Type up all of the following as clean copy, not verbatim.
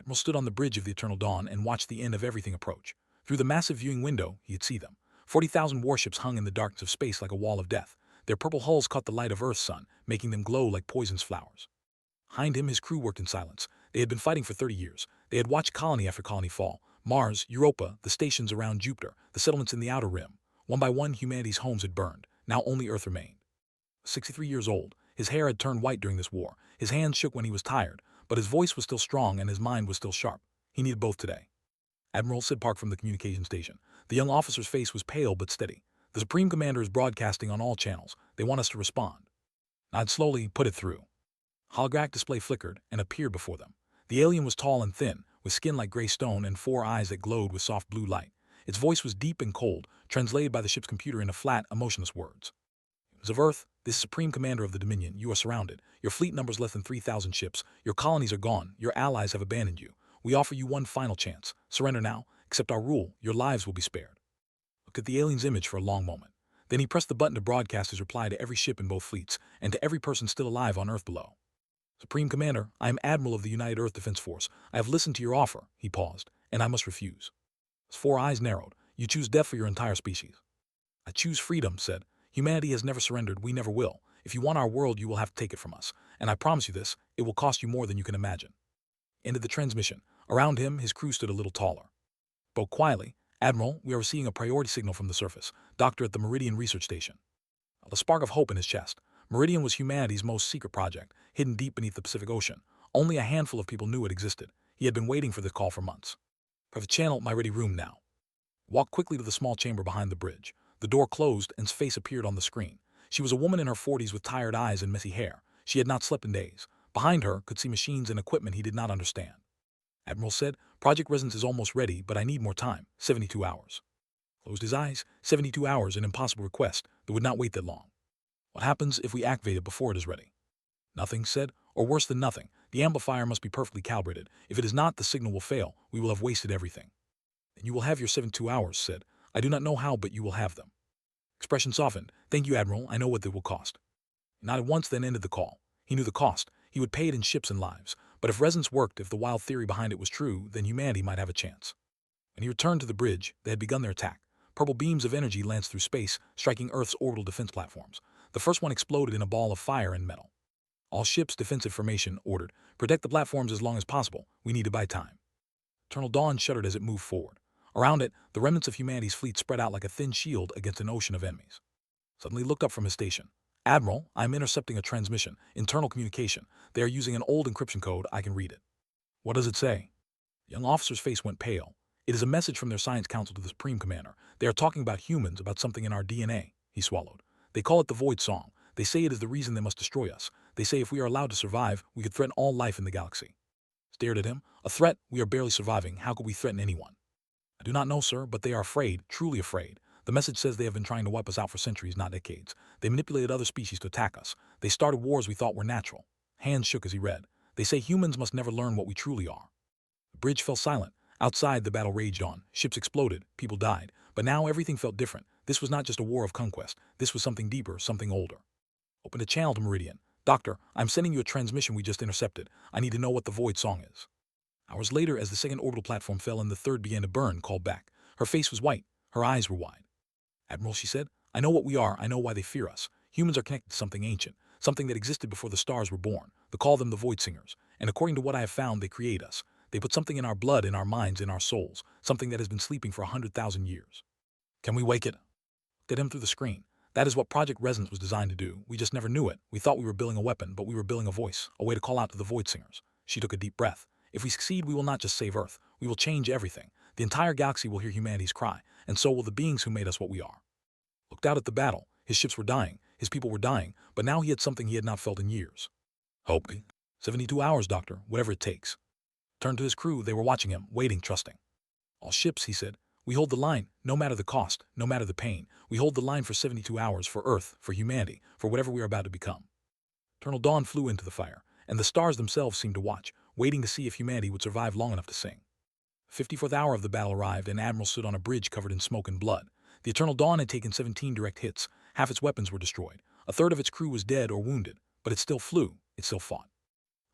Admiral stood on the bridge of the Eternal Dawn and watched the end of everything approach. Through the massive viewing window, he could see them. 40,000 warships hung in the darkness of space like a wall of death. Their purple hulls caught the light of Earth's sun, making them glow like poisonous flowers. Behind him, his crew worked in silence. They had been fighting for 30 years. They had watched colony after colony fall. Mars, Europa, the stations around Jupiter, the settlements in the outer rim. One by one, humanity's homes had burned. Now only Earth remained. 63 years old, his hair had turned white during this war. His hands shook when he was tired, but his voice was still strong and his mind was still sharp. He needed both today. Admiral, said Park from the communication station. The young officer's face was pale but steady. The Supreme Commander is broadcasting on all channels. They want us to respond. Nod slowly, put it through. Holographic display flickered and appeared before them. The alien was tall and thin, with skin like gray stone and 4 eyes that glowed with soft blue light. Its voice was deep and cold, translated by the ship's computer into flat, emotionless words. Humans of Earth, this is Supreme Commander of the Dominion. You are surrounded. Your fleet numbers less than 3,000 ships. Your colonies are gone. Your allies have abandoned you. We offer you one final chance. Surrender now. Accept our rule. Your lives will be spared. Looked at the alien's image for a long moment. Then he pressed the button to broadcast his reply to every ship in both fleets, and to every person still alive on Earth below. Supreme Commander, I am Admiral of the United Earth Defense Force. I have listened to your offer, he paused, and I must refuse. His 4 eyes narrowed. You choose death for your entire species. I choose freedom, said. Humanity has never surrendered, we never will. If you want our world, you will have to take it from us. And I promise you this, it will cost you more than you can imagine. Ended the transmission. Around him, his crew stood a little taller. Spoke quietly. Admiral, we are receiving a priority signal from the surface. Doctor at the Meridian Research Station. A spark of hope in his chest. Meridian was humanity's most secret project, hidden deep beneath the Pacific Ocean. Only a handful of people knew it existed. He had been waiting for this call for months. Private channel, my ready room now. Walked quickly to the small chamber behind the bridge. The door closed and his face appeared on the screen. She was a woman in her 40s with tired eyes and messy hair. She had not slept in days. Behind her could see machines and equipment he did not understand. Admiral said, Project Resonance is almost ready, but I need more time, 72 hours. Closed his eyes. 72 hours, an impossible request that would not wait that long. What happens if we activate it before it is ready? Nothing, said, or worse than nothing. The amplifier must be perfectly calibrated. If it is not, the signal will fail. We will have wasted everything. Then you will have your 72 hours, said. I do not know how, but you will have them. Expression softened. Thank you, Admiral. I know what it will cost. Not at once, then ended the call. He knew the cost. He would pay it in ships and lives. But if resonance worked, if the wild theory behind it was true, then humanity might have a chance. When he returned to the bridge, they had begun their attack. Purple beams of energy lanced through space, striking Earth's orbital defense platforms. The first one exploded in a ball of fire and metal. All ships, defensive formation, ordered. Protect the platforms as long as possible. We need to buy time. Eternal Dawn shuddered as it moved forward. Around it, the remnants of humanity's fleet spread out like a thin shield against an ocean of enemies. Suddenly looked up from his station. Admiral, I am intercepting a transmission, internal communication. They are using an old encryption code. I can read it. What does it say? The young officer's face went pale. It is a message from their science council to the Supreme Commander. They are talking about humans, about something in our DNA. He swallowed. They call it the Void Song. They say it is the reason they must destroy us. They say if we are allowed to survive, we could threaten all life in the galaxy. Stared at him. A threat? We are barely surviving. How could we threaten anyone? I do not know, sir, but they are afraid, truly afraid. The message says they have been trying to wipe us out for centuries, not decades. They manipulated other species to attack us. They started wars we thought were natural. Hands shook as he read. They say humans must never learn what we truly are. The bridge fell silent. Outside, the battle raged on. Ships exploded. People died. But now everything felt different. This was not just a war of conquest. This was something deeper, something older. Opened a channel to Meridian. Doctor, I'm sending you a transmission we just intercepted. I need to know what the Void Song is. Hours later, as the second orbital platform fell and the third began to burn, called back. Her face was white. Her eyes were wide. Admiral, she said, I know what we are. I know why they fear us. Humans are connected to something ancient, something that existed before the stars were born. They call them the Void Singers. And according to what I have found, they create us. They put something in our blood, in our minds, in our souls, something that has been sleeping for 100,000 years. Can we wake it? Looked at him through the screen. That is what Project Resonance was designed to do. We just never knew it. We thought we were building a weapon, but we were building a voice, a way to call out to the Void Singers. She took a deep breath. If we succeed, we will not just save Earth. We will change everything. The entire galaxy will hear humanity's cry, and so will the beings who made us what we are. Looked out at the battle. His ships were dying. His people were dying, but now he had something he had not felt in years. Hope. 72 hours, Doctor, whatever it takes. Turned to his crew. They were watching him, waiting, trusting. All ships, he said. We hold the line, no matter the cost, no matter the pain. We hold the line for 72 hours, for Earth, for humanity, for whatever we are about to become. Eternal Dawn flew into the fire, and the stars themselves seemed to watch, waiting to see if humanity would survive long enough to sing. The 54th hour of the battle arrived, and Admiral stood on a bridge covered in smoke and blood. The Eternal Dawn had taken 17 direct hits. Half its weapons were destroyed. A third of its crew was dead or wounded, but it still flew. It still fought.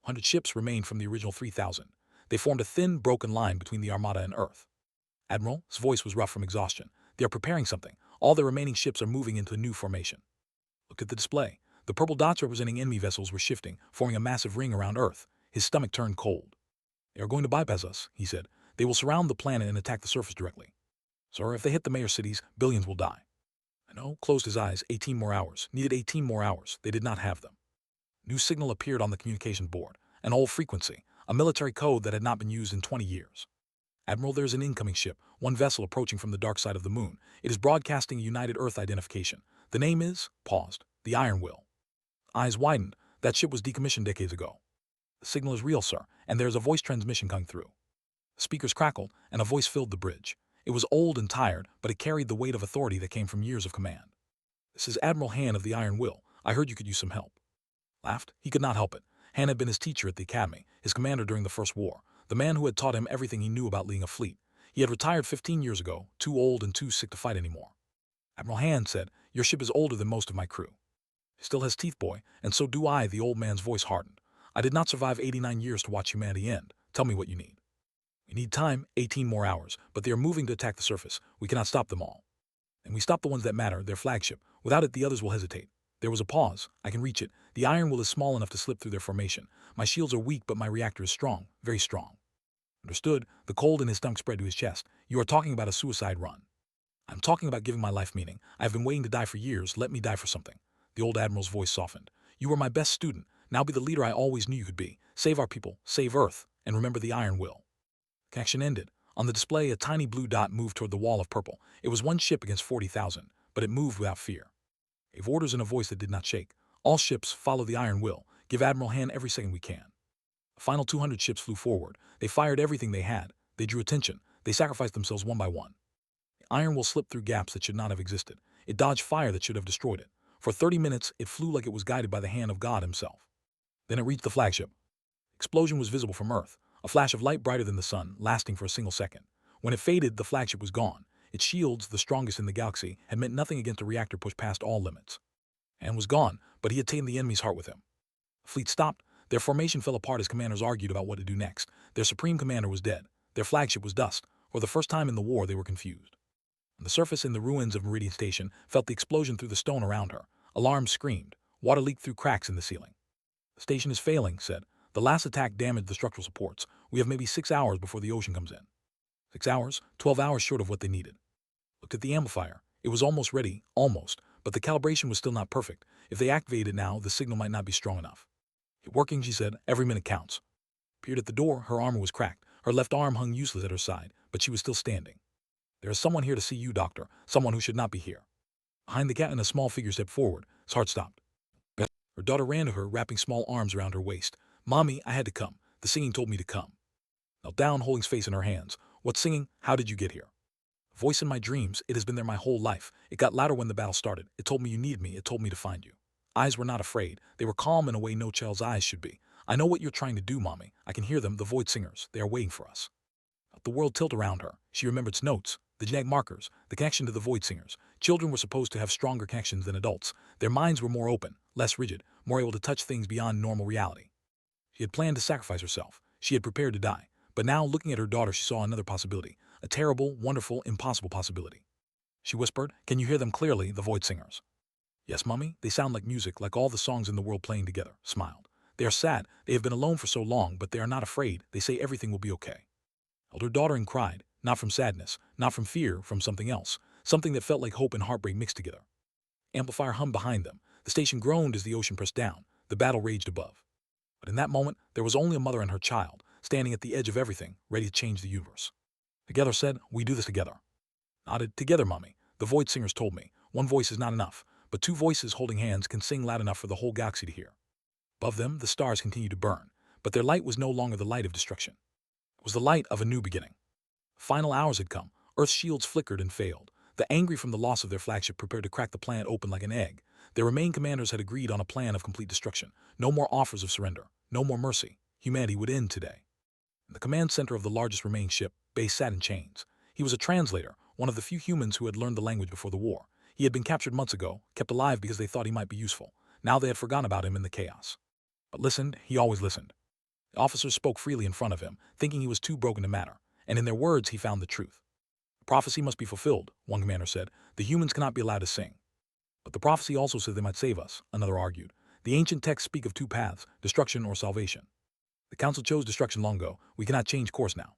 100 ships remained from the original 3,000. They formed a thin, broken line between the Armada and Earth. Admiral, his voice was rough from exhaustion. They are preparing something. All the remaining ships are moving into a new formation. Look at the display. The purple dots representing enemy vessels were shifting, forming a massive ring around Earth. His stomach turned cold. They are going to bypass us, he said. They will surround the planet and attack the surface directly. Sir, if they hit the major cities, billions will die. I know, closed his eyes. 18 more hours. Needed 18 more hours. They did not have them. New signal appeared on the communication board. An old frequency. A military code that had not been used in 20 years. Admiral, there's an incoming ship. One vessel approaching from the dark side of the moon. It is broadcasting a United Earth identification. The name is, paused, the Iron Will. Eyes widened. That ship was decommissioned decades ago. The signal is real, sir, and there is a voice transmission coming through. The speakers crackled, and a voice filled the bridge. It was old and tired, but it carried the weight of authority that came from years of command. This is Admiral Han of the Iron Will. I heard you could use some help. Laughed. He could not help it. Han had been his teacher at the academy, his commander during the First War, the man who had taught him everything he knew about leading a fleet. He had retired 15 years ago, too old and too sick to fight anymore. Admiral Han said, your ship is older than most of my crew. He still has teeth, boy, and so do I. The old man's voice hardened. I did not survive 89 years to watch humanity end. Tell me what you need. We need time, 18 more hours, but they are moving to attack the surface. We cannot stop them all. And we stop the ones that matter, their flagship. Without it, the others will hesitate. There was a pause. I can reach it. The Iron Will is small enough to slip through their formation. My shields are weak, but my reactor is strong, very strong. Understood. The cold in his stomach spread to his chest. You are talking about a suicide run. I'm talking about giving my life meaning. I have been waiting to die for years. Let me die for something. The old Admiral's voice softened. You were my best student. Now be the leader I always knew you could be. Save our people, save Earth, and remember the Iron Will. Connection ended. On the display, a tiny blue dot moved toward the wall of purple. It was one ship against 40,000, but it moved without fear. Gave orders in a voice that did not shake. All ships, follow the Iron Will. Give Admiral Han every second we can. The final 200 ships flew forward. They fired everything they had. They drew attention. They sacrificed themselves one by one. The Iron Will slipped through gaps that should not have existed. It dodged fire that should have destroyed it. For 30 minutes, it flew like it was guided by the hand of God himself. Then it reached the flagship. Explosion was visible from Earth, a flash of light brighter than the sun, lasting for a single second. When it faded, the flagship was gone. Its shields, the strongest in the galaxy, had meant nothing against a reactor pushed past all limits. Han was gone, but he had taken the enemy's heart with him. The fleet stopped. Their formation fell apart as commanders argued about what to do next. Their supreme commander was dead. Their flagship was dust. For the first time in the war, they were confused. On the surface, in the ruins of Meridian Station, felt the explosion through the stone around her. Alarms screamed. Water leaked through cracks in the ceiling. The station is failing, said. The last attack damaged the structural supports. We have maybe 6 hours before the ocean comes in. 6 hours? 12 hours short of what they needed. Looked at the amplifier. It was almost ready, almost, but the calibration was still not perfect. If they activated it now, the signal might not be strong enough. It's working, she said. Every minute counts. Peered at the door. Her armor was cracked. Her left arm hung useless at her side, but she was still standing. There is someone here to see you, Doctor. Someone who should not be here. Behind the captain, a small figure stepped forward. His heart stopped. Her daughter ran to her, wrapping small arms around her waist. Mommy, I had to come. The singing told me to come. Knelt down, holding his face in her hands. What singing? How did you get here? A voice in my dreams. It has been there my whole life. It got louder when the battle started. It told me you need me. It told me to find you. Eyes were not afraid. They were calm in a way no child's eyes should be. I know what you're trying to do, Mommy. I can hear them, the void singers. They are waiting for us. Felt the world tilt around her. She remembered its notes, the genetic markers, the connection to the void singers. Children were supposed to have stronger connections than adults. Their minds were more open, less rigid, more able to touch things beyond normal reality. She had planned to sacrifice herself. She had prepared to die. But now, looking at her daughter, she saw another possibility. A terrible, wonderful, impossible possibility. She whispered, Can you hear them clearly, the void singers? Yes, Mummy. They sound like music, like all the songs in the world playing together. Smiled. They are sad. They have been alone for so long, but they are not afraid. They say everything will be okay. Held her daughter and cried, not from sadness, not from fear, from something else, something that felt like hope and heartbreak mixed together. Amplifier hummed behind them. The station groaned as the ocean pressed down. The battle raged above. But in that moment, there was only a mother and her child, standing at the edge of everything, ready to change the universe. Together said, We do this together. Nodded, Together, Mummy. The void singers told me. One voice is not enough, but 2 voices holding hands can sing loud enough for the whole galaxy to hear. Above them, the stars continued to burn, but their light was no longer the light of destruction. It was the light of a new beginning. Final hours had come. Earth's shields flickered and failed. The angry from the loss of their flagship prepared to crack the planet open like an egg. Their remaining commanders had agreed on a plan of complete destruction. No more offers of surrender. No more mercy. Humanity would end today. In the command center of the largest remaining ship, Base sat in chains. He was a translator, one of the few humans who had learned the language before the war. He had been captured months ago, kept alive because they thought he might be useful. Now they had forgotten about him in the chaos. But listened, he always listened. The officers spoke freely in front of him, thinking he was too broken to matter, and in their words he found the truth. The prophecy must be fulfilled, one commander said. The humans cannot be allowed to sing. But the prophecy also said they might save us, another argued. The ancient texts speak of two paths, destruction or salvation. The council chose destruction long ago. We cannot change course now.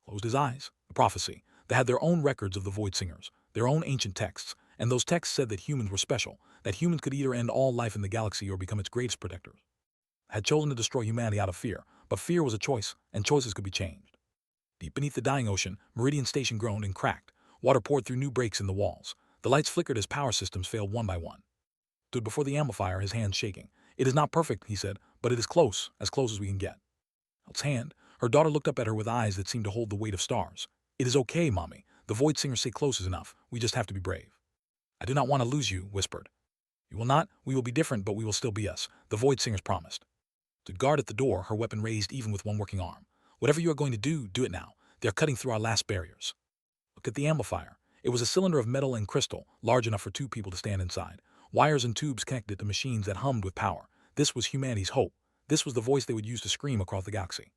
Closed his eyes. The prophecy. They had their own records of the Void Singers, their own ancient texts, and those texts said that humans were special, that humans could either end all life in the galaxy or become its greatest protectors. Had chosen to destroy humanity out of fear, but fear was a choice, and choices could be changed. Deep beneath the dying ocean, Meridian Station groaned and cracked. Water poured through new breaks in the walls. The lights flickered as power systems failed one by one. Stood before the amplifier, his hands shaking. It is not perfect, he said, but it is close as we can get. Held hand, her daughter looked up at her with eyes that seemed to hold the weight of stars. It is okay, Mommy. The Void Singers say close is enough. We just have to be brave. I do not want to lose you, whispered. You will not. We will be different, but we will still be us, the Void Singers promised. Stood guard at the door, her weapon raised even with one working arm. Whatever you are going to do it now. They are cutting through our last barriers. Looked at the amplifier. It was a cylinder of metal and crystal, large enough for two people to stand inside. Wires and tubes connected to machines that hummed with power. This was humanity's hope. This was the voice they would use to scream across the galaxy.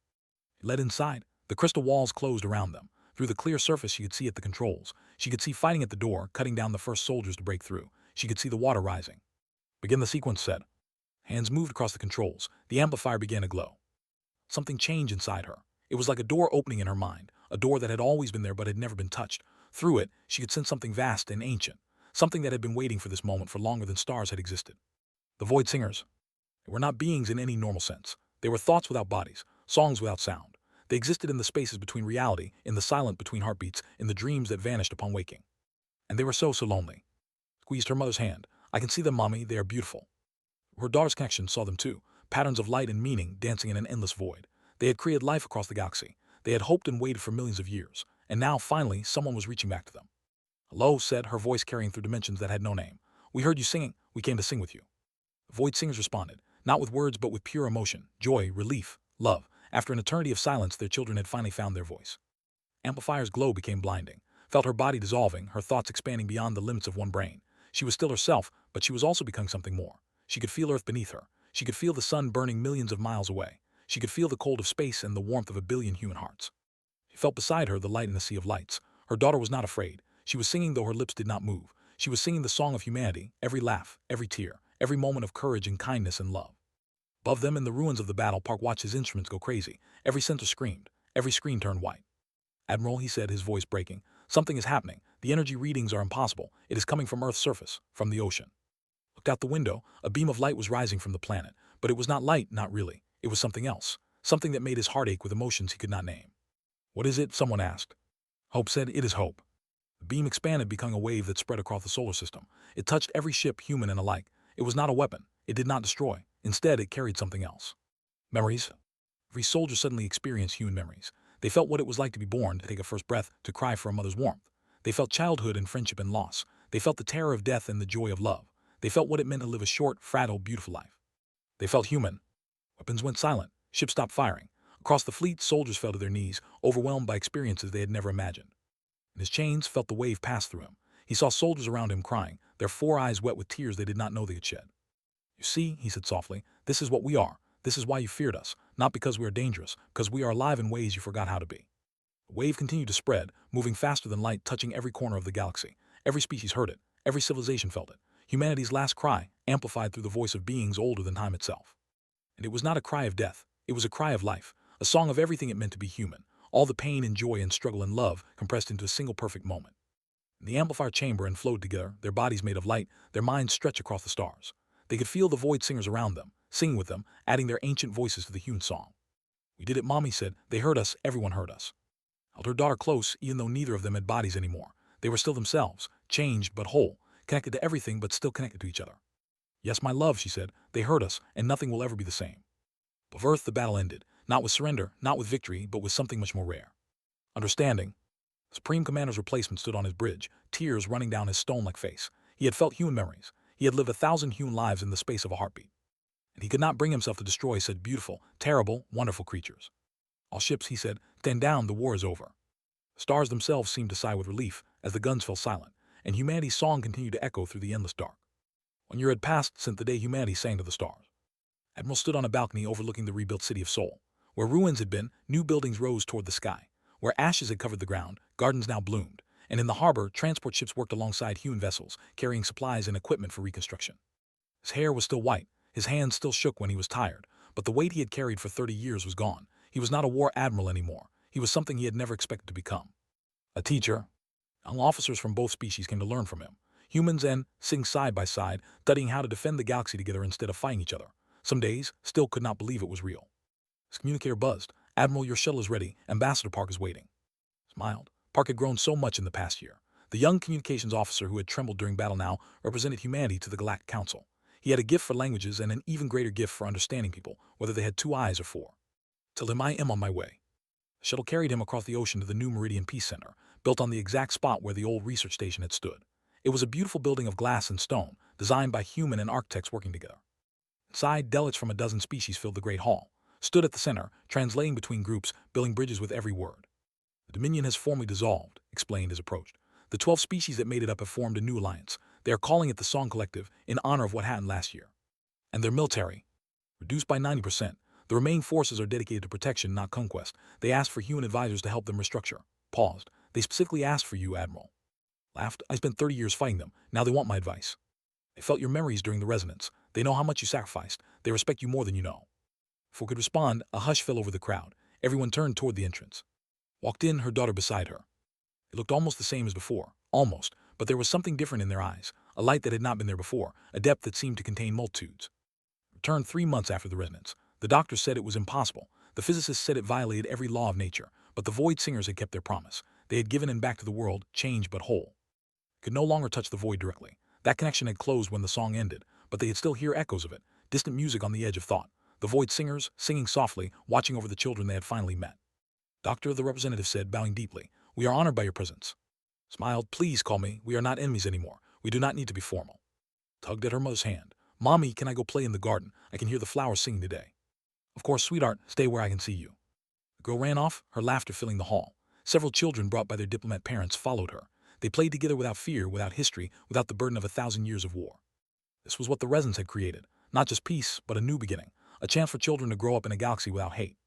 Led inside, the crystal walls closed around them. Through the clear surface she could see at the controls. She could see fighting at the door, cutting down the first soldiers to break through. She could see the water rising. Begin the sequence, said. Hands moved across the controls. The amplifier began to glow. Something changed inside her. It was like a door opening in her mind, a door that had always been there but had never been touched. Through it, she could sense something vast and ancient, something that had been waiting for this moment for longer than stars had existed. The Void Singers. They were not beings in any normal sense. They were thoughts without bodies, songs without sound. They existed in the spaces between reality, in the silent between heartbeats, in the dreams that vanished upon waking. And they were so lonely. Squeezed her mother's hand. I can see them, Mommy. They are beautiful. Her daughter's connection saw them too, patterns of light and meaning dancing in an endless void. They had created life across the galaxy. They had hoped and waited for millions of years, and now, finally, someone was reaching back to them. Hello, said, her voice carrying through dimensions that had no name. We heard you singing. We came to sing with you. The Void Singers responded, not with words but with pure emotion, joy, relief, love. After an eternity of silence, their children had finally found their voice. Amplifier's glow became blinding, felt her body dissolving, her thoughts expanding beyond the limits of one brain. She was still herself, but she was also becoming something more. She could feel Earth beneath her. She could feel the sun burning millions of miles away. She could feel the cold of space and the warmth of a billion human hearts. She felt beside her the light in the sea of lights. Her daughter was not afraid. She was singing though her lips did not move. She was singing the song of humanity, every laugh, every tear, every moment of courage and kindness and love. Above them in the ruins of the battle, Park watched his instruments go crazy. Every sensor screamed. Every screen turned white. Admiral, he said, his voice breaking, something is happening. The energy readings are impossible. It is coming from Earth's surface, from the ocean. Looked out the window. A beam of light was rising from the planet. But it was not light, not really. It was something else. Something that made his heart ache with emotions he could not name. What is it? Someone asked. Hope said, it is hope. The beam expanded, becoming a wave that spread across the solar system. It touched every ship, human and alike. It was not a weapon. It did not destroy. Instead, it carried something else. Memories. Every soldier suddenly experienced human memories. They felt what it was like to be born, to take a first breath, to cry for a mother's warmth. They felt childhood and friendship and loss. They felt the terror of death and the joy of love. They felt what it meant to live a short, fragile, beautiful life. They felt human. Weapons went silent. Ships stopped firing. Across the fleet, soldiers fell to their knees, overwhelmed by experiences they had never imagined. And his chains felt the wave pass through him. He saw soldiers around him crying, their 4 eyes wet with tears they did not know they had shed. You see, he said softly, this is what we are. This is why you feared us, not because we are dangerous, because we are alive in ways you forgot how to be. The wave continued to spread, moving faster than light, touching every corner of the galaxy. Every species heard it. Every civilization felt it. Humanity's last cry, amplified through the voice of beings older than time itself. And it was not a cry of death. It was a cry of life, a song of everything it meant to be human, all the pain and joy and struggle and love compressed into a single perfect moment. In the amplifier chamber and flowed together, their bodies made of light, their minds stretched across the stars. They could feel the Void Singers around them, singing with them, adding their ancient voices to the human song. We did it, Mommy said. They heard us, everyone heard us. Held her daughter close, even though neither of them had bodies anymore. They were still themselves, changed but whole, connected to everything but still connected to each other. Yes, my love, she said. They heard us, and nothing will ever be the same. Above Earth, the battle ended, not with surrender, not with victory, but with something much more rare. Understanding. Supreme Commander's replacement stood on his bridge, tears running down his stone-like face. He had felt human memories. He had lived 1,000 human lives in the space of a heartbeat. And he could not bring himself to destroy such beautiful, terrible, wonderful creatures. All ships, he said, stand down, the war is over. The stars themselves seemed to sigh with relief as the guns fell silent, and humanity's song continued to echo through the endless dark. 1 year had passed since the day humanity sang to the stars. Admiral stood on a balcony overlooking the rebuilt city of Seoul. Where ruins had been, new buildings rose toward the sky. Where ashes had covered the ground, gardens now bloomed. And in the harbor, transport ships worked alongside human vessels, carrying supplies and equipment for reconstruction. His hair was still white, his hands still shook when he was tired, but the weight he had carried for 30 years was gone. He was not a war admiral anymore. He was something he had never expected to become. A teacher. Young officers from both species came to learn from him. Humans and sitting side by side, studying how to defend the galaxy together instead of fighting each other. Some days, still could not believe it was real. His communicator buzzed. "Admiral, your shuttle is ready. Ambassador Park is waiting." Smiled. Park had grown so much in the past year. The young communications officer who had trembled during battle now represented humanity to the Galactic Council. He had a gift for languages and an even greater gift for understanding people, whether they had 2 eyes or 4. "Tell him I am on my way." The shuttle carried him across the ocean to the new Meridian Peace Center, built on the exact spot where the old research station had stood. It was a beautiful building of glass and stone, designed by human and architects working together. Inside, delegates from a dozen species filled the great hall, stood at the center, translating between groups, building bridges with every word. "The Dominion has formally dissolved," explained as approached. "The 12 species that made it up have formed a new alliance. They are calling it the Song Collective in honor of what happened last year. And their military, reduced by 90%. The remaining forces are dedicated to protection, not conquest. They asked for human advisors to help them restructure." Paused. "They specifically asked for you, Admiral." Laughed. "I spent 30 years fighting them. Now they want my advice. They felt your memories during the resonance. They know how much you sacrificed. They respect you more than you know." Before could respond, a hush fell over the crowd. Everyone turned toward the entrance. Walked in, her daughter beside her. They looked almost the same as before. Almost. But there was something different in their eyes. A light that had not been there before. A depth that seemed to contain multitudes. Returned 3 months after the resonance. The doctors said it was impossible. The physicists said it violated every law of nature. But the Void Singers had kept their promise. They had given in back to the world, changed but whole. Could no longer touch the void directly. That connection had closed when the song ended, but they could still hear echoes of it, distant music on the edge of thought. The Void Singers, singing softly, watching over the children they had finally met. "Doctor," the representative said, bowing deeply, "we are honored by your presence." Smiled. "Please call me. We are not enemies anymore. We do not need to be formal." Tugged at her mother's hand. "Mommy, can I go play in the garden? I can hear the flowers singing today." "Of course, sweetheart. Stay where I can see you." The girl ran off, her laughter filling the hall. Several children brought by their diplomat parents followed her. They played together without fear, without history, without the burden of 1,000 years of war. This was what the resonance had created. Not just peace, but a new beginning. A chance for children to grow up in a galaxy without hate.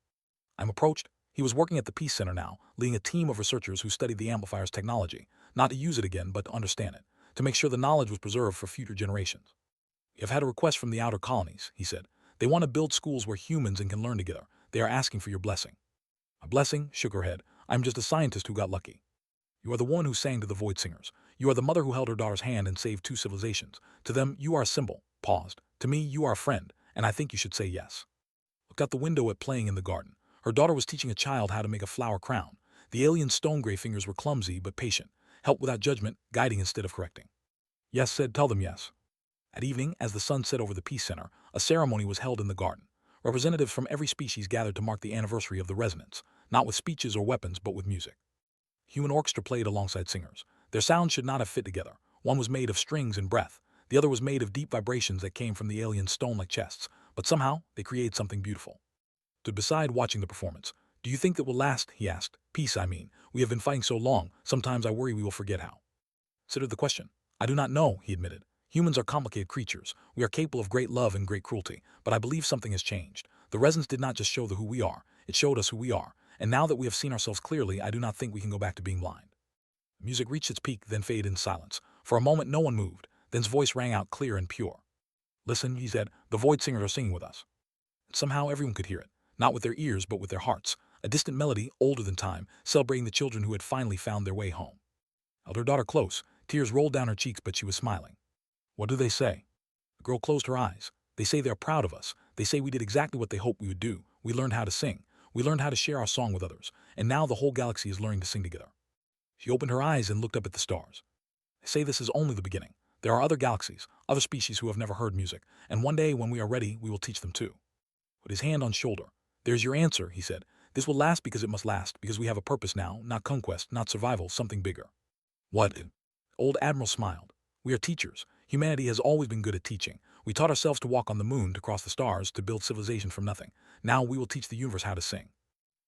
I'm approached. He was working at the Peace Center now, leading a team of researchers who studied the amplifier's technology, not to use it again, but to understand it, to make sure the knowledge was preserved for future generations. "We have had a request from the outer colonies," he said. "They want to build schools where humans can learn together. They are asking for your blessing." "A blessing?" Shook her head. "I'm just a scientist who got lucky." "You are the one who sang to the Void Singers. You are the mother who held her daughter's hand and saved 2 civilizations. To them, you are a symbol." Paused. "To me, you are a friend, and I think you should say yes." Looked out the window at playing in the garden. Her daughter was teaching a child how to make a flower crown. The alien stone-gray fingers were clumsy but patient, helped without judgment, guiding instead of correcting. "Yes," said, "tell them yes." At evening, as the sun set over the Peace Center, a ceremony was held in the garden. Representatives from every species gathered to mark the anniversary of the resonance, not with speeches or weapons, but with music. Human orchestra played alongside singers. Their sounds should not have fit together. One was made of strings and breath. The other was made of deep vibrations that came from the alien stone-like chests. But somehow, they created something beautiful. Stood beside watching the performance. "Do you think that will last?" he asked. "Peace, I mean. We have been fighting so long, sometimes I worry we will forget how." Considered the question. "I do not know," he admitted. "Humans are complicated creatures. We are capable of great love and great cruelty. But I believe something has changed. The resonance did not just show who we are. It showed us who we are. And now that we have seen ourselves clearly, I do not think we can go back to being blind." The music reached its peak, then faded in silence. For a moment no one moved. Then his voice rang out clear and pure. "Listen," he said, "the Void Singers are singing with us." And somehow everyone could hear it. Not with their ears, but with their hearts. A distant melody, older than time, celebrating the children who had finally found their way home. Held her daughter close. Tears rolled down her cheeks, but she was smiling. "What do they say?" The girl closed her eyes. "They say they are proud of us. They say we did exactly what they hoped we would do. We learned how to sing. We learned how to share our song with others. And now the whole galaxy is learning to sing together." She opened her eyes and looked up at the stars. "They say this is only the beginning. There are other galaxies, other species who have never heard music, and one day when we are ready, we will teach them too." Put his hand on shoulder. "There's your answer," he said. "This will last because it must last, because we have a purpose now, not conquest, not survival, something bigger." "What?" Old Admiral smiled. "We are teachers. Humanity has always been good at teaching. We taught ourselves to walk on the moon, to cross the stars, to build civilization from nothing. Now we will teach the universe how to sing."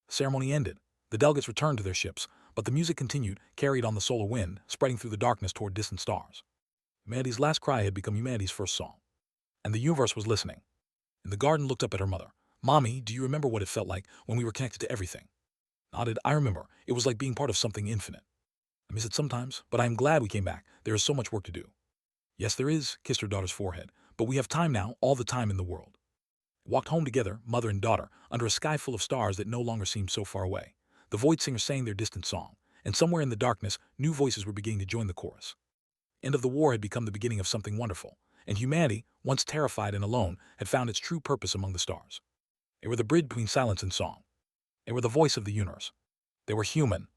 The ceremony ended. The delegates returned to their ships, but the music continued, carried on the solar wind, spreading through the darkness toward distant stars. Humanity's last cry had become humanity's first song. And the universe was listening. In the garden looked up at her mother. Mommy, do you remember what it felt like when we were connected to everything? Nodded. I remember. It was like being part of something infinite. I miss it sometimes, but I am glad we came back. There is so much work to do. Yes, there is, kissed her daughter's forehead. But we have time now, all the time in the world. Walked home together, mother and daughter, under a sky full of stars that no longer seemed so far away. The void singers sang their distant song, and somewhere in the darkness, new voices were beginning to join the chorus. End of the war had become the beginning of something wonderful, and humanity, once terrified and alone, had found its true purpose among the stars. They were the bridge between silence and song. They were the voice of the universe. They were human,